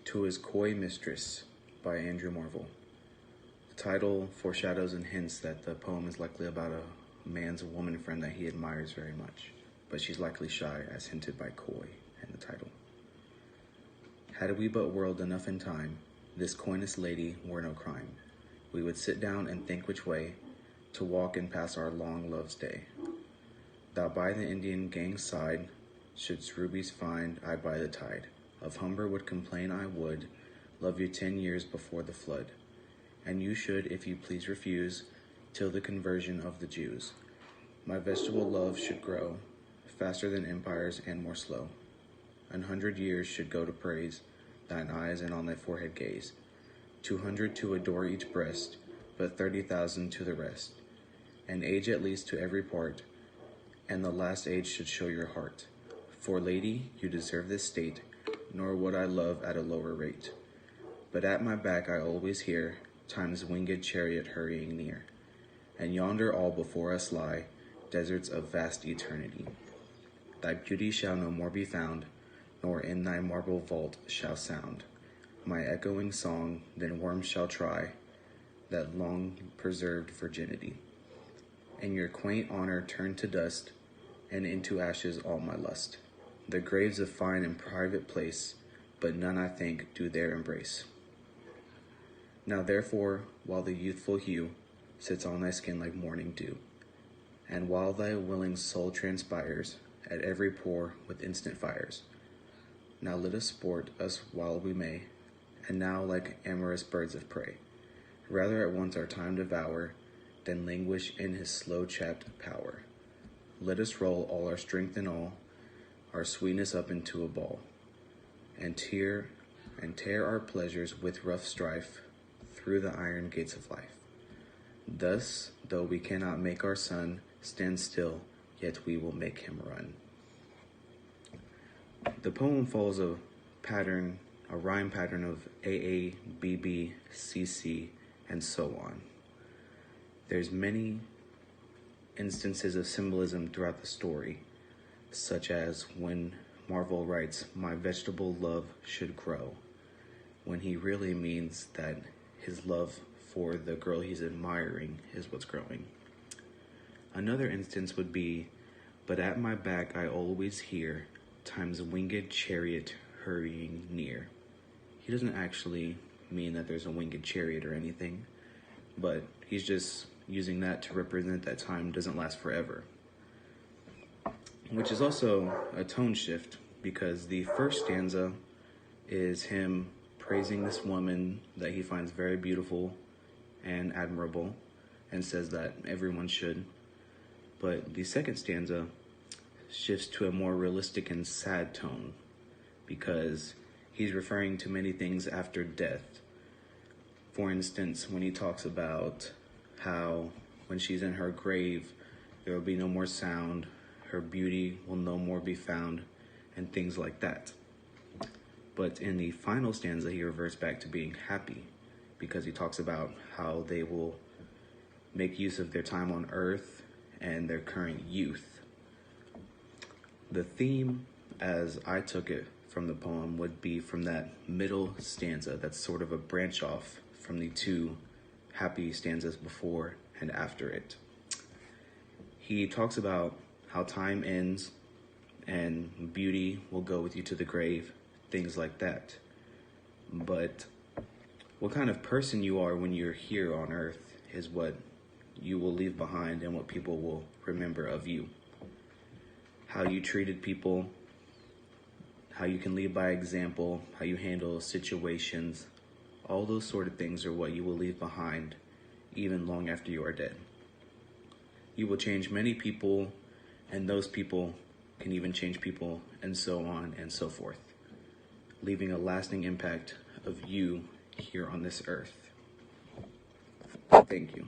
To His Coy Mistress by Andrew Marvell. The title foreshadows and hints that the poem is likely about a man's woman friend that he admires very much, but she's likely shy, as hinted by coy in the title. Had we but whirled enough in time, this coyness lady were no crime. We would sit down and think which way to walk and pass our long love's day. Thou by the Indian gang's side shouldst rubies find, I by the tide. Of Humber would complain I would love you 10 years before the flood, and you should, if you please, refuse till the conversion of the Jews. My vegetable love should grow faster than empires and more slow. 100 years should go to praise thine eyes and on thy forehead gaze. 200 to adore each breast, but 30,000 to the rest. An age at least to every part, and the last age should show your heart. For lady, you deserve this state, nor would I love at a lower rate. But at my back I always hear time's winged chariot hurrying near, and yonder all before us lie deserts of vast eternity. Thy beauty shall no more be found, nor in thy marble vault shall sound my echoing song. Then worms shall try that long preserved virginity, and your quaint honor turn to dust, and into ashes all my lust. The graves of fine and private place, but none I think do there embrace. Now therefore, while the youthful hue sits on thy skin like morning dew, and while thy willing soul transpires at every pore with instant fires, now let us sport us while we may, and now like amorous birds of prey, rather at once our time devour, than languish in his slow chapped power. Let us roll all our strength and all our sweetness up into a ball, and tear our pleasures with rough strife through the iron gates of life. Thus, though we cannot make our sun stand still, yet we will make him run. The poem follows a rhyme pattern of AA, BB, CC, and so on. There's many instances of symbolism throughout the story, such as when Marvell writes, my vegetable love should grow, when he really means that his love for the girl he's admiring is what's growing. Another instance would be, but at my back I always hear time's winged chariot hurrying near. He doesn't actually mean that there's a winged chariot or anything, but he's just using that to represent that time doesn't last forever. Which is also a tone shift, because the first stanza is him praising this woman that he finds very beautiful and admirable, and says that everyone should. But the second stanza shifts to a more realistic and sad tone, because he's referring to many things after death. For instance, when he talks about how when she's in her grave, there will be no more sound, her beauty will no more be found, and things like that. But in the final stanza, he reverts back to being happy, because he talks about how they will make use of their time on earth and their current youth. The theme, as I took it from the poem, would be from that middle stanza that's sort of a branch off from the two happy stanzas before and after it. He talks about how time ends and beauty will go with you to the grave, things like that. But what kind of person you are when you're here on earth is what you will leave behind and what people will remember of you. How you treated people, how you can lead by example, how you handle situations, all those sort of things are what you will leave behind even long after you are dead. You will change many people, and those people can even change people, and so on and so forth, leaving a lasting impact of you here on this earth. Thank you.